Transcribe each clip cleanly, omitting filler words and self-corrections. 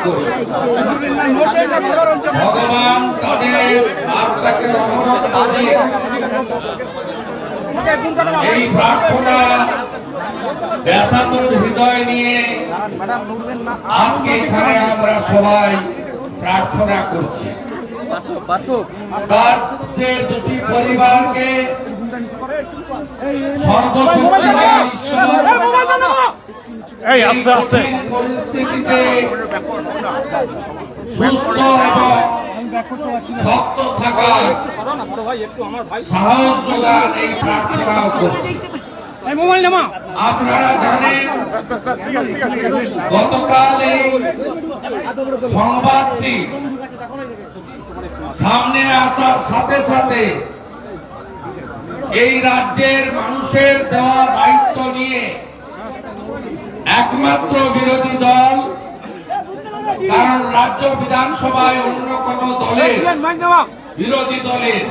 করি। ভগবান তাদের আত্মাকে রহমত দিয়ে এই প্রার্থনা ব্যথাতুর হৃদয় নিয়ে আজকে এখানে আমরা সবাই প্রার্থনা করছি। তাদের দুটি পরিবারকে পরিস্থিতিতে সুস্থ এবং শক্ত থাকার সাহস যোগান এই প্রার্থনা করছি। আপনারা জানেন গতকাল এই সংবাদটি সামনে আসার সাথে সাথে এই রাজ্যের মানুষের দেওয়া দায়িত্ব নিয়ে একমাত্র বিরোধী দল, কারণ রাজ্য বিধানসভায় অন্য কোন দলের বিরোধী দলের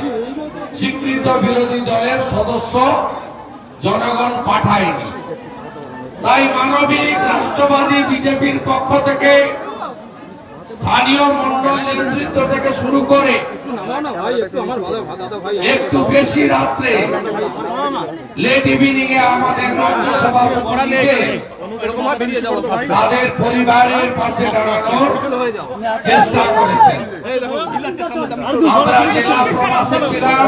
স্বীকৃত বিরোধী দলের সদস্য জনগণ পাঠায়নি, তাই মানবিক রাষ্ট্রবাদী বিজেপির পক্ষ থেকে স্থানীয় মন্ডল নেতৃত্ব থেকে শুরু করে একটু বেশি রাত্রে লেট ইভিনিং এ আমাদের রাজ্যসভা তাদের পরিবারের পাশে দাঁড়ানোর চেষ্টা করেছেন। আমরা জেলা প্রবাসে ছিলাম,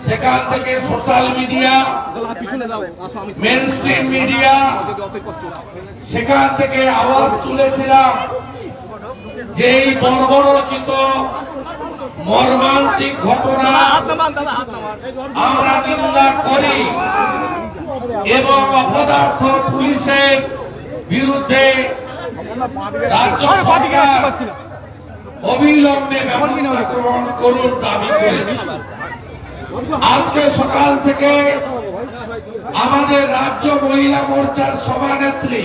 সেখান থেকে সোশ্যাল মিডিয়া, মেইনস্ট্রিম মিডিয়া, সেখান থেকে আওয়াজ তুলেছিলাম যে এই বর্বরচিত মর্মান্তিক ঘটনা আমরা নিন্দা করি এবং অপদার্থ পুলিশের বিরুদ্ধে রাজ্য সরকার অবিলম্বে ব্যবস্থা গ্রহণ করুন দাবি করেছি। আজকে সকাল থেকে আমাদের রাজ্য মহিলা মোর্চার সভানেত্রী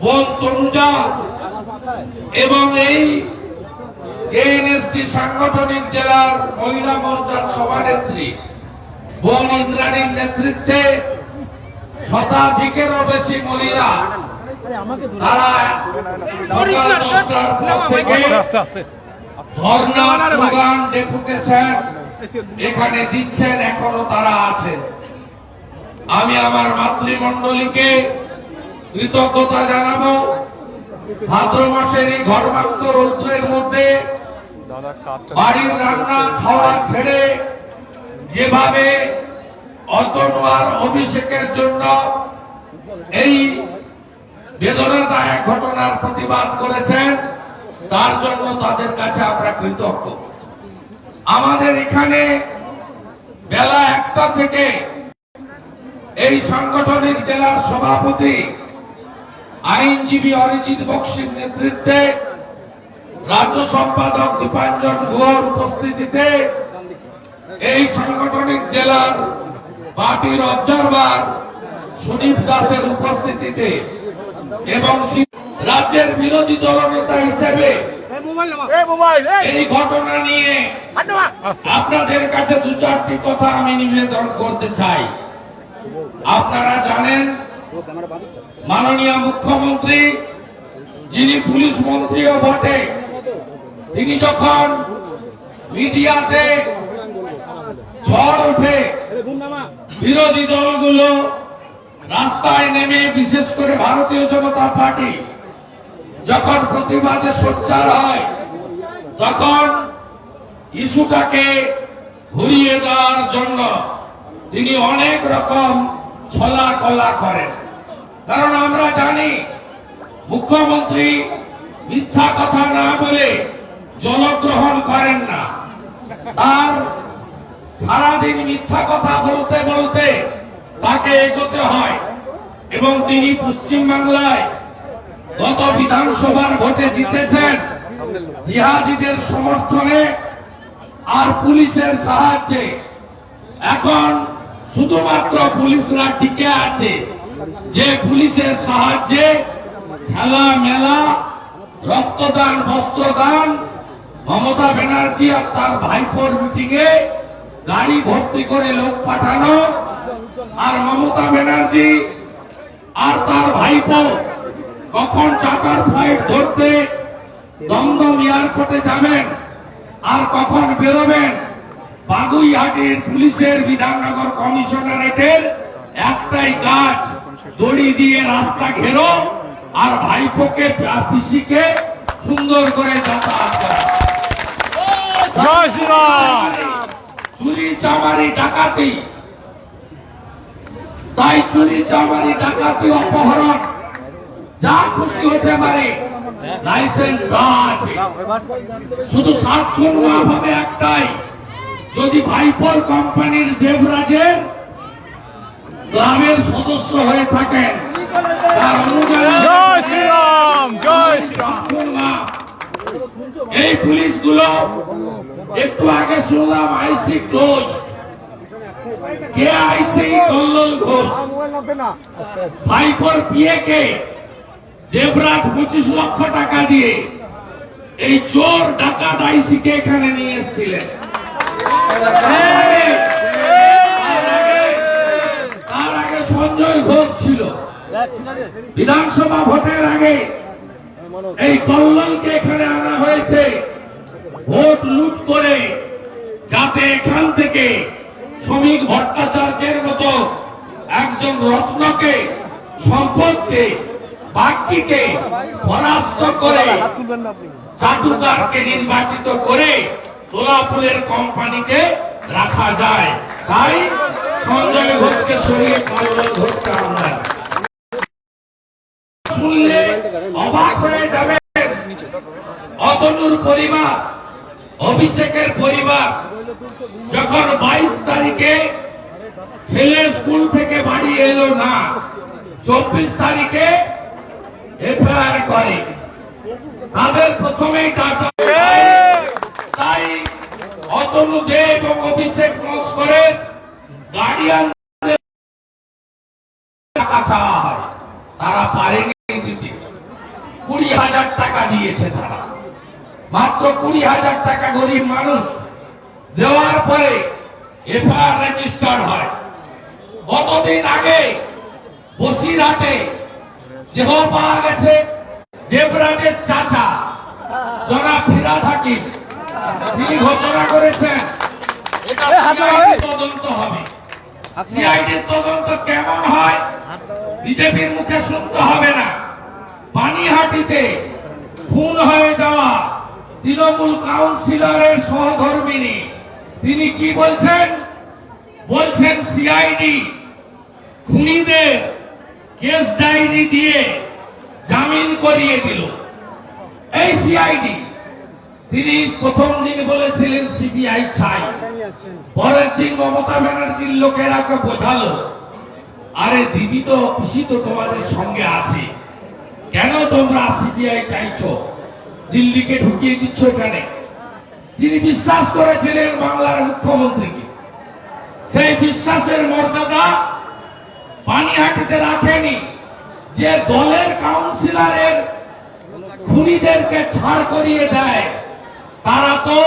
বোন তনুজা এবং এই এএনএসডি সাংগঠনিক জেলার মহিলা মোর্চার সভানেত্রী বোন ইন্দ্রাণীর নেতৃত্বে শতাধিকেরও বেশি মহিলা তারা ধর্ণা, স্লোগান, ডেপুটেশন এখানে দিচ্ছেন, এখনো তারা আছে। আমি আমার মাতৃমণ্ডলীকে কৃতজ্ঞতা জানাবো। ভাদ্র মাসের এই ঘর্মাক্ত রৌদ্রের মধ্যে বাড়ির রান্না খাওয়া ছেড়ে যেভাবে অতনুয়ার অভিষেকের জন্য এই বেদনাদায়ক ঘটনার প্রতিবাদ করেছেন, তার জন্য তাদের কাছে আমরা কৃতজ্ঞ। আমাদের এখানে বেলা 1টা থেকে এই সাংগঠনিক জেলার সভাপতি আইনজীবী অরিজিৎ বক্সির নেতৃত্বে, রাজ্য সম্পাদক দীপাঞ্জন গুহর উপস্থিতিতে, এই সাংগঠনিক জেলার পার্টির অবজারভার সুদীপ দাসের উপস্থিতিতে এবং রাজ্যের বিরোধী দলনেতা হিসেবে এই ঘটনা নিয়ে আপনাদের কাছে 2-4টি কথা আমি নিবেদন করতে চাই। আপনারা জানেন মাননীয় মুখ্যমন্ত্রী, যিনি পুলিশ মন্ত্রীও বটে, তিনি যখন মিডিয়াতে ঝড় ওঠে বিরোধী দলগুলো রাস্তায় নেমে, বিশেষ করে ভারতীয় জনতা পার্টি যখন প্রতিবাদে সোচ্চার হয়, তখন ইস্যুটাকে ঘুরিয়ে দেওয়ার জন্য তিনি অনেক রকম ছলা কলা করেন। কারণ আমরা জানি মুখ্যমন্ত্রী মিথ্যা কথা না বলে জলগ্রহণ করেন না, তার সারাদিন মিথ্যা কথা বলতে বলতে তাকে এগোতে হয়। এবং তিনি পশ্চিমবাংলায় গত বিধানসভার ভোটে জিতেছেন জিহাদিদের সমর্থনে আর পুলিশের সাহায্যে। এখন শুধুমাত্র পুলিশরা টিকে আছে, যে পুলিশের সাহায্যে খেলা মেলা, রক্তদান, বস্ত্রদান, মমতা ব্যানার্জি আর তার ভাইপোর মিটিংয়ে গাড়ি ভর্তি করে লোক পাঠানো, আর মমতা ব্যানার্জি আর তার ভাইপো কখন চার্টার ফ্লাইট ধরতে দমদম এয়ারপোর্টে যাবেন আর কখন বেরোবেন বাগুইহাটির পুলিশের বিধাননগর কমিশনারেটের একটাই কাজ, দড়ি দিয়ে রাস্তা ঘেরো আর ভাইপোকে পিসিকে সুন্দর করে যাতায়াত করা। চুরি চামারি ডাকাতি, তাই চুরি চামারি ডাকাতি অপহরণ যা খুশি হতে পারে, লাইসেন্স দেওয়া আছে। শুধু সাতক্ষণ লাভ হবে একটাই, যদি ভাইপোর কোম্পানির দেবরাজের গ্রামের সদস্য হয়ে থাকেন, তার অনুযায়ী এই পুলিশগুলো একটু আগে শুনলাম আইসি ক্লোজ, কে আইসি কল্লোল ঘোষ, ভাইপোর পিএ কে দেবরাজ 25 লক্ষ টাকা দিয়ে এই চোর ডাকাত আইসিকে এখানে নিয়ে এসেছিলেন। তার আগে সঞ্জয় ঘোষ ছিল। বিধানসভা ভোটের আগে এই কল্লোলকে এখানে আনা হয়েছে ভোট লুট করে, যাতে এখান থেকে শ্রমিক ভট্টাচার্যের মতো একজন রত্নকে, সম্পদকে, বাক্যকে পরাস্ত করে চাটুকারকে নির্বাচিত করে তোলাপুলের কোম্পানিতে রাখা যায়। তাই সঞ্জয় ঘোষকে সরিয়ে কল্লোল ঘোষকে আনলেন। শুনলে অবাক হয়ে যাবে, অতনুর পরিবার, অভিষেকের পরিবার যখন 22 তারিখে ছেলে স্কুল থেকে বাড়ি এলো না, 24 তারিখে এফআইআর করে, তাদের প্রথমেই টাকা। তাই অতনু দে এবং অভিষেক নস্করের গার্ডিয়ানদের টাকা চাওয়া হয়, তারা পারেনি দিতে। 20,000 টাকা দিয়েছে তারা, মাত্র 20,000 টাকা গরিব মানুষ দেওয়ার পরে এফআইআর রেজিস্টার হয়। কতদিন আগে বসিরহাটে দেহ পাওয়া গেছে দেবরাজের চাচা জনাব ফিরহাদ হাকিম, তিনি ঘোষণা করেছেন এটা সিআইডি তদন্ত হবে। সিআইডির তদন্ত কেমন হয় বিজেপির মুখে শুনতে হবে না। পানিহাটিতে খুন হয়ে যাওয়া তৃণমূল কাউন্সিলরের সহধর্মিনী, তিনি কি বলছেন? বলছেন সিআইডি খুনিদের কেস ডায়েরি দিয়ে জামিন করিয়ে দিল। এই সিআইডি, তিনি প্রথম দিন বলেছিলেন সিবিআই চাই, পরের দিন মমতা ব্যানার্জির লোকেরাকে বোঝালো, আরে দিদি তো খুশি তো তোমাদের সঙ্গে আছে, কেন তোমরা সিবিআই চাইছো, দিল্লিকে ঢুকিয়ে দিচ্ছ কেন? তিনি বিশ্বাস করেছিলেন বাংলার মুখ্যমন্ত্রীকে, সেই বিশ্বাসের মর্যাদা পানিহাটিতে রাখেনি। যে দলের কাউন্সিলরের খুনিদেরকে ছাড় করিয়ে দেয়, তারা তো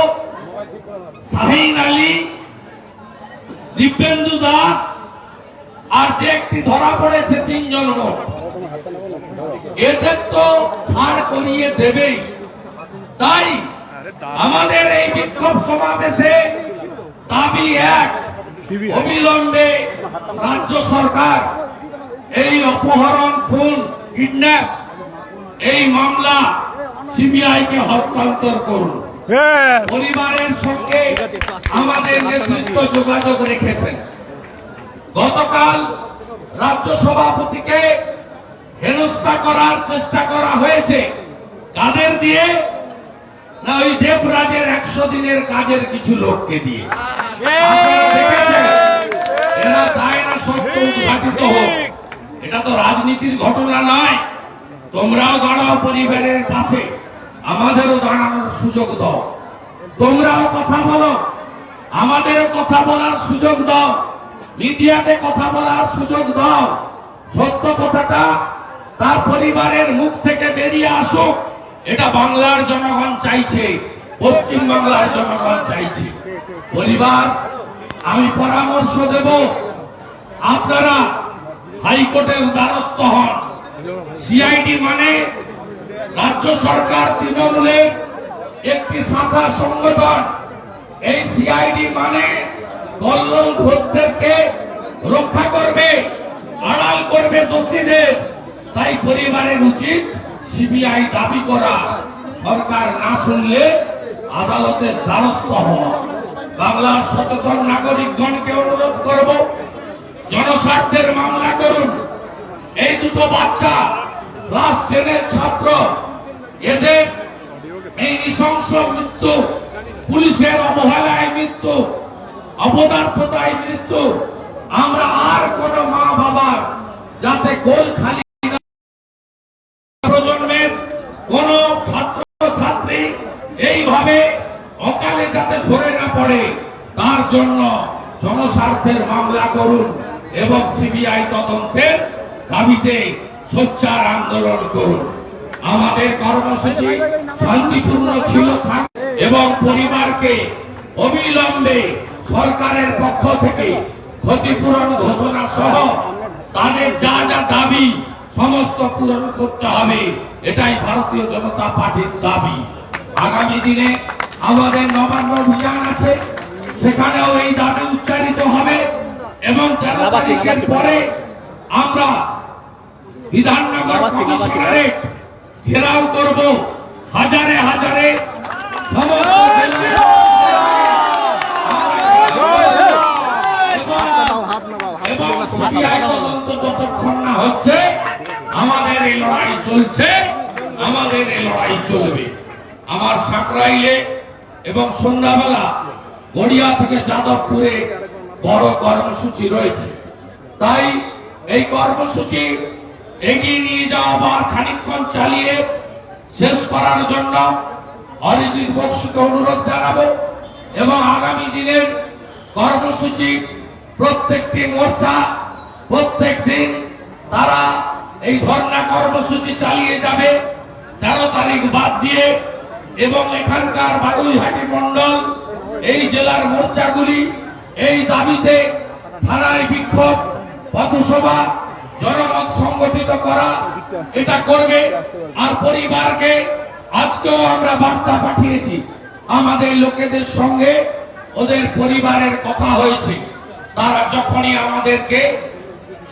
শাহিন আলী, দিব্যেন্দু দাস আর যে একটি ধরা পড়েছে 3 জন মোট, এদের তো ছাড় করিয়ে দেবেই। তাই আমাদের এই বিক্ষোভ সমাবেশে দাবি এক, অবিলম্বে রাজ্য সরকার এই অপহরণ, খুন, কিডন্যাপ এই মামলা সিবিআই কে হস্তান্তর করুন। পরিবারের সঙ্গে আমাদের নেতৃত্ব যোগাযোগ রেখেছেন। গতকাল রাজ্য সভাপতিকে হেনস্থা করার চেষ্টা করা হয়েছে, কাদের দিয়ে? না, ওই দেবরাজের 100 দিনের কাজের কিছু লোককে দিয়ে। আপনারা দেখেছেন, এরা চায় না সত্য উদ্ঘাটিত হোক। এটা তো রাজনীতির ঘটনা নয়। তোমরাও দাঁড়াও পরিবারের পাশে, আমাদেরও দাঁড়ানোর সুযোগ দাও। তোমরাও কথা বলো, আমাদেরও কথা বলার সুযোগ দাও, মিডিয়াতে কথা বলার সুযোগ দাও। সত্য কথাটা তার পরিবারের মুখ থেকে বেরিয়ে আসুক, এটা বাংলার জনগণ চাইছে, পশ্চিম বাংলার জনগণ চাইছে। পরিবার, আমি পরামর্শ দেব, আপনারা হাইকোর্টের দ্বারস্থ হন, সিআইডি মানে রাজ্য সরকার তৃণমূলের একটি শাখা সংগঠন। এই সিআইডি মানে কল্লোল ঘোষদেরকে রক্ষা করবে, আড়াল করবে দোষীদের। তাই পরিবারের উচিত সিবিআই দাবি করা, সরকার না শুনলে আদালতের দ্বারস্থ হওয়া। বাংলার সচেতন নাগরিকগণকে অনুরোধ করব, জনস্বার্থের মামলা করুন। এই দুটো বাচ্চা ক্লাস 10-এর ছাত্র, এদের এই নৃশংস মৃত্যু, পুলিশের অবহেলায় মৃত্যু, অপদার্থতায় মৃত্যু। আমরা আর কোন মা বাবার যাতে কোল খালি না, প্রজন্মের কোন ছাত্র ছাত্রী এইভাবে অকালে যাতে ধরে না পড়ে, তার জন্য জনস্বার্থের মামলা করুন এবং সিবিআই তদন্তের দাবিতে সোচ্চার আন্দোলন করুন। আমাদের কর্মসূচি শান্তিপূর্ণ ছিল এবং পরিবারকে অবিলম্বে সরকারের পক্ষ থেকে ক্ষতিপূরণ ঘোষণা সহ তাদের যা যা দাবি সমস্ত পূরণ করতে হবে, এটাই ভারতীয় জনতা পার্টির দাবি। আগামী দিনে আমাদের নবান্ন অভিযান আছে, সেখানেও এই দাবি উচ্চারিত হবে এবং 13 তারিখের পরে আমরা বিধাননগর কমিশনারেট ঘেরাও করব। হাজারে হাজারে যতক্ষণ না হচ্ছে আমাদের এই লড়াই চলছে, আমাদের এই লড়াই চলবে। আমার সাঁকরাইলে এবং সন্ধ্যাবেলা গড়িয়া থেকে যাদবপুরে বড় কর্মসূচি রয়েছে। তাই এই কর্মসূচি এগিয়ে নিয়ে যাওয়া বা খানিকক্ষণ চালিয়ে শেষ করার জন্য অরিজিৎ বক্সিকে অনুরোধ জানাবো এবং আগামী দিনের কর্মসূচি প্রত্যেকটি মোর্চা প্রত্যেক দিন তারা এই ধর্ণা কর্মসূচি চালিয়ে যাবে 13 তারিখ বাদ দিয়ে। এবং এখানকার বাগুইহাটি মন্ডল, এই জেলার মোর্চাগুলি এই দাবিতে থানায় বিক্ষোভ, পথসভা, জনমত সংগঠিত করা, এটা করবে। আর পরিবারকে আজকেও আমরা বার্তা পাঠিয়েছি, আমাদের লোকেদের সঙ্গে ওদের পরিবারের কথা হয়েছে। তারা যখনই আমাদেরকে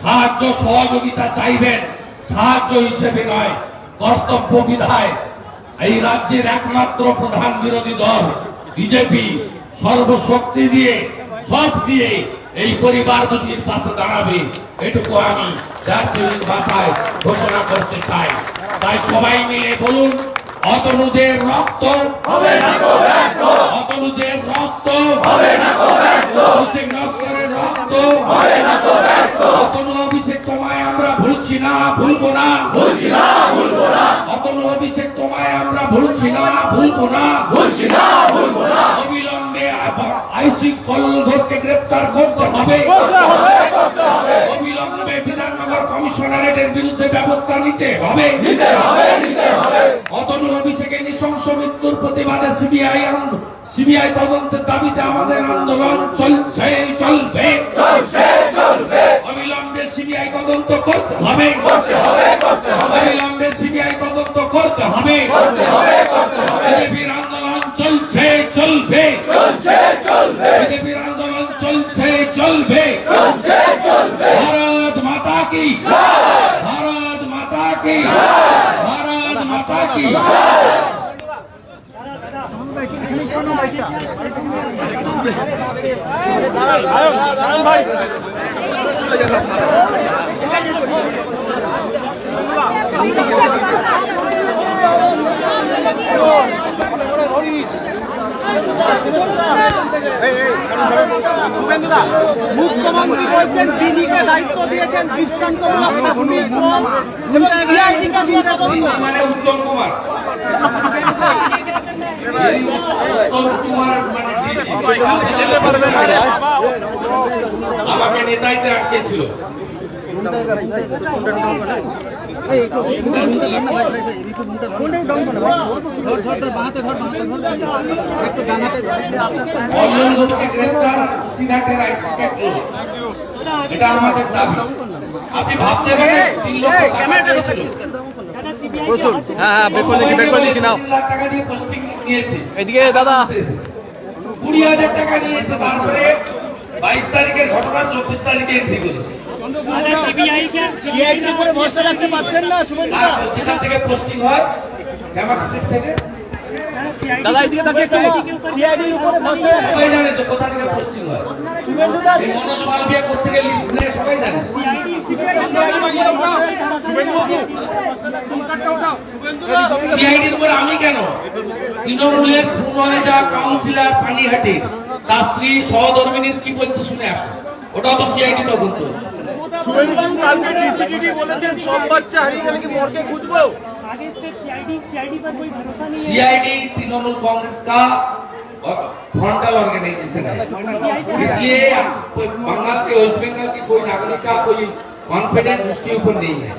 সাহায্য সহযোগিতা চাইবেন, সাহায্য হিসেবে নয়, কর্তব্য বিধায় এই রাজ্যের একমাত্র প্রধান বিরোধী দল বিজেপি সর্বশক্তি দিয়ে সব দিয়ে এই পরিবার দুটির পাশে দাঁড়াবে, এটুকু আমি জাতীয় ভাষায় ঘোষণা করতে চাই। তাই সবাই মিলে বলুন, অতনুদের রক্ত হবে না গো ব্যর্থ, অতনুদের রক্ত হবে না গো ব্যর্থ, অভিষেক নস্করের রক্ত হবে না গো ব্যর্থ, অতনু অভিষেক তোমায় আমরা ভুলছি না, ভুলবো না, ভুলছি না, ভুলবো না, অতনু অভিষেক তোমায় আমরা ভুলছি না, ভুলবো না, ভুলছি না, ভুলবো না। অবিলম্বে আইসি কল্লোল ঘোষকে গ্রেফতার করতে হবে, অবিলম্বে বিধাননগর কমিশনারেটের বিরুদ্ধে ব্যবস্থা নিতে হবে, নিতে হবে, নিতে হবে। অতনু অভিষেকের নৃশংস মৃত্যুর প্রতিবাদে সিবিআই তদন্তের দাবিতে আমাদের আন্দোলন চলছে, চলবে, চলছে, চলবে। অবিলম্বে সিবিআই তদন্ত করতে হবে, করতে হবে, করতে হবে। অবিলম্বে সিবিআই তদন্ত করতে হবে, করতে হবে, করতে হবে। বিজেপির আন্দোলন চলছে, চলবে, চলছে, চলবে। বিজেপির আন্দোলন চলছে, চলবে, চলছে, চলবে। ভারত মাতা কি জয়, ভারত মাতা কি জয়, ভারত মাতা কি জয়। মুখ্যমন্ত্রী বলছেন দিদিকে দায়িত্ব দিয়েছেন দৃষ্টান্তমূলক মানে উত্তম কুমার, আমাকে নেতাইতে আটকেছিল। অনিয়ন ঘোষকে গ্রেপ্তার, সিনাটের আইসিকে ক্লোজ, এটা আমাদের দাবি। আপনি ভাবতে পারেন 3 লক্ষ টাকা দিয়েছিল। হ্যাঁ বের করে দিচ্ছি নাও 3 লাখ টাকা দিয়ে পোস্টিং নিয়েছে, এদিকে দাদা 20,000 টাকা নিয়েছে, তারপরে 22 তারিখের ঘটনা 24 তারিখে এন্ট্রি করেছে। সিআইডির উপরে ভরসা রাখতে পারছেন না শুভেন্দুদা? আর যেখান থেকে পোস্টিং হয় ক্যামার স্ট্রিট থেকে, দাদা এদিকে তাকে একটু সিআইডির উপরে ভরসা রাখতে সবাই জানে তো কোথা থেকে পোস্টিং হয়। শুভেন্দুদা এই মনোজ মালবিয়া কোথেকে লিস্ট নেয় সবাই জানে। সিআইডির উপর আমি কেন? তৃণমূলের খুন হয়ে যাওয়া কাউন্সিলর পানিহাটি তার স্ত্রী সহধর্মিনীর কি বলছে শুনে আসো, ওটাও তো সিআইডি তদন্ত। শুভেন্দুবাবু কালকে ডিসিডিডি বলেছেন সব বাচ্চা হারিয়ে গেলে কি মর্গে খুঁজবো? सीआईडी तृणमूल कांग्रेस का फ्रंटल ऑर्गेनाइजेशन है, इसलिए बंगाल के वेस्ट बंगाल की कोई नागरिक का कोई कॉन्फिडेंस उसके ऊपर नहीं है।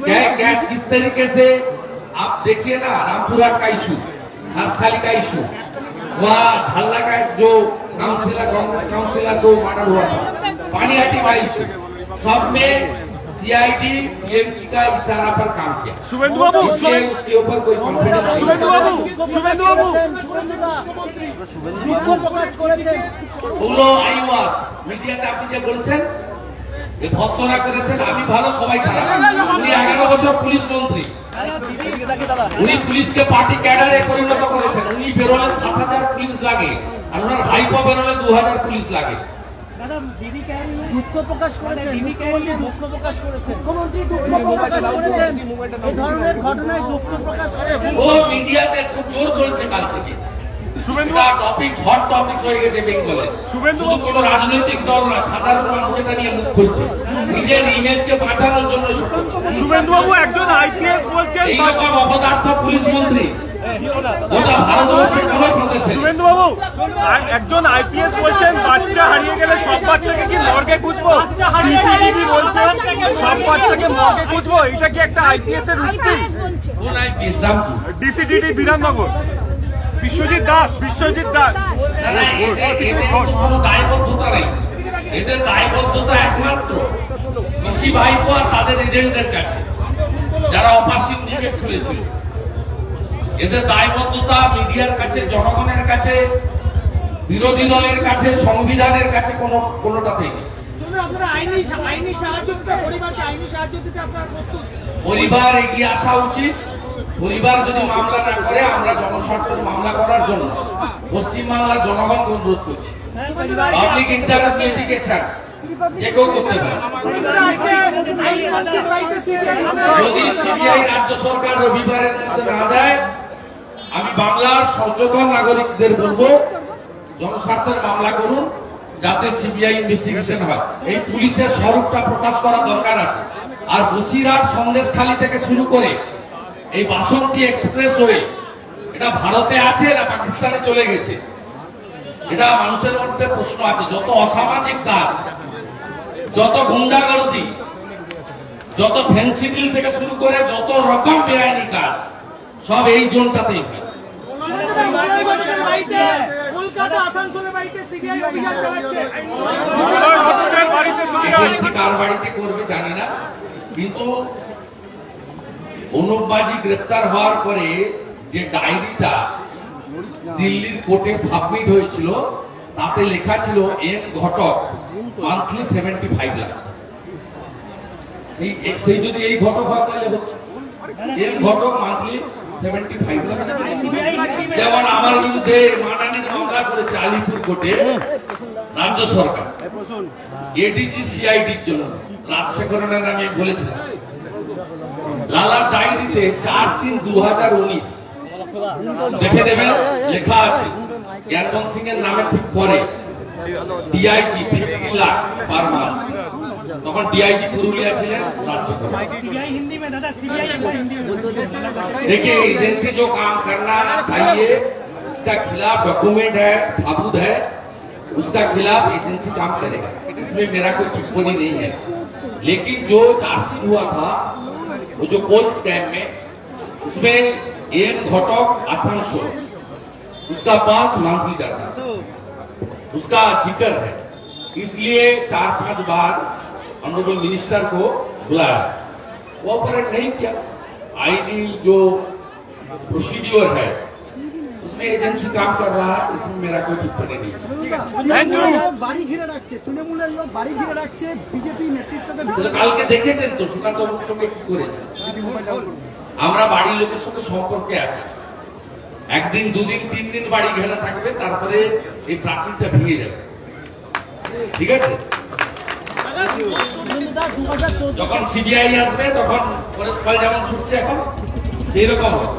क्या क्या किस तरीके से आप देखिए ना, रामपुरा का इशू, हासखाली का इशू, वहाँ ढाला का जो काउंसिलर कांग्रेस काउंसिलर को मर्डर हुआ था, पानीहाटी का इशू, सब में सीआईडी टीएमसी का इशारा पर काम किया। শুভেন্দুবাবু इसलिए उसके ऊपर कोई कॉन्फिडेंस नहीं है। শুভেন্দুবাবু দুঃখ প্রকাশ করেছেন। ওগুলো আইওয়াস মিডিয়াতে আপনি যে বলছেন যে ভৎসনা করেছেন, আমি ভালো সবাই খারাপ। উনি 11 বছর পুলিশ মন্ত্রী, উনি পুলিশকে পার্টি ক্যাডারে পরিণত করেছেন। উনি বেরোলে 7,000 পুলিশ লাগে, আর ওনার ভাইপো বেরোলে 2,000 পুলিশ লাগে। দুঃখ প্রকাশ করেছেন, মুখ্যমন্ত্রী দুঃখ প্রকাশ করেছেন, মুখ্যমন্ত্রী দুঃখ প্রকাশ করেছেন, এই ধরনের ঘটনায় দুঃখ প্রকাশ করেছেন। ও মিডিয়াতে খুব জোর চলছে কাল থেকে, টপিক হট টপিক হয়ে গেছে বেঙ্গলে। শুধু কোনো রাজনৈতিক দল না, সাধারণ মানুষ এটা নিয়ে মুখ খুলছে, নিজের ইমেজকে বাঁচানোর জন্য এসব করছে। শুভেন্দুবাবু একজন আইপিএস বলছেন এইরকম অপদার্থ পুলিশ মন্ত্রী গোটা ভারতবর্ষে কোনো প্রদেশে। শুভেন্দুবাবু একজন আইপিএস বলছেন বাচ্চা হারিয়ে গেলে সব বাচ্চাকে কি মর্গে খুঁজবো? ডিসিডিডি বলছেন সব বাচ্চাকে মর্গে খুঁজবো, এটা কি একটা আইপিএস এর উক্তি? কোন আইপিএস নাম কি? ডিসিডিডি বিধাননগর বিশ্বজিৎ দাস না, না, এদের কোনো দায়বদ্ধতা নেই। এদের দায়বদ্ধতা একমাত্র কৃষি ভাইপো আর তাদের এজেন্টদের কাছে, যারা অপাসিক ডিবেট খুলেছিল। এদের দায়বদ্ধতা মিডিয়ার কাছে, জনগণের কাছে, বিরোধী দলের কাছে, সংবিধানের কাছে কোনোটাতেই নেই। পরিবার এগিয়ে আসা উচিত। পরিবার যদি মামলা না করে, আমরা জনস্বার্থের মামলা করার জন্য পশ্চিমবাংলার জনগণকে অনুরোধ করছি। পাবলিক ইন্টারেস্ট লিটিগেশন যে কেউ করতে পারে। যদি সিবিআই রাজ্য সরকার রবিবারের মধ্যে না দেয়, আমি বাংলার সচেতন নাগরিকদের বলবো জনস্বার্থের মামলা করুন, যাতে সিবিআই ইনভেস্টিগেশন হয়। এই পুলিশের স্বরূপটা প্রকাশ করা দরকার আছে। আর বসিরহাট সন্দেশখালী থেকে শুরু করে এই বাসন্তী এক্সপ্রেস ওয়ে, এটা ভারতে আছে না পাকিস্তানে চলে গেছে, এটা মানুষের মধ্যে প্রশ্ন আছে। যত অসামাজিক কাজ, যত গুন্ডাগর্দি, যত ফেন্সিডিল থেকে শুরু করে যত রকম বেআইনি কাজ, সব এই জোনটাতেই হয়। কলকাতা আসানসোলের বাড়িতে সিবিআই অভিযান চালাচ্ছে। কার বাড়িতে করবে জানি না, কিন্তু অনুপবাজি গ্রেপ্তার হওয়ার পরে যে ডায়েরিটা দিল্লির কোর্টে সাবমিট হয়েছিল, তাতে লেখা ছিল এন ঘটক মান্থলি 75 লাখ। সেই যদি এই ঘটক হয় তাহলে হচ্ছে এন ঘটক মান্থলি 75 লাখ। যেমন আমার বিরুদ্ধে মানহানির মামলা করেছে আলিপুর কোর্টে রাজ্য সরকার, এডিজি সিআইডির জন্য রাজশেখরনের নামে বলেছিলাম। লালার ডায়েরিতে 4/3/2019 দেখে দেবেন, লেখা আছে জ্ঞানবন্ত সিং এর নামে ঠিক পরে ডিআইজি 50 লাখ পার মাস। তখন ডিআইজি পুরুলিয়া ছিলেন রাজশেখর। देखिए एजेंसी जो काम करना चाहिए, उसका खिलाफ डॉक्यूमेंट है, सबूत है, उसका खिलाफ एजेंसी काम करेगा। इसमें मेरा कोई टिप्पणी नहीं है। लेकिन जो चार्जशीट हुआ था वो जो कोल स्कैम में उसमें एक घटक आसनसोल उसका पास मांगीदार था, उसका जिक्र है, इसलिए 4-5 बार ऑनरेबल मिनिस्टर को बुलाया, वो ऑपरेट नहीं किया। आईडी जो प्रोसीड्योर है उसमें एजेंसी काम कर रहा है, इसमें मेरा कोई टिप्पणी नहीं। বাড়ি ঘিরে রাখছে, তৃণমূলের লোক বাড়ি ঘিরে রাখছে, বিজেপি নেতৃত্বকে তাহলে কালকে দেখেছেন তো সুকান্ত বাবুর সঙ্গে কি করেছে। আমরা বাড়ির লোকের সঙ্গে সম্পর্কে আছি, একদিন 2 দিন 3 দিন বাড়ি ঘেরা থাকবে, তারপরে এই প্রাচীরটা ভেঙে যাবে, ঠিক আছে। যখন সিবিআই আসবে তখন পুলিশ ফাইল যেমন ছুটছে এখন সেই রকম হবে।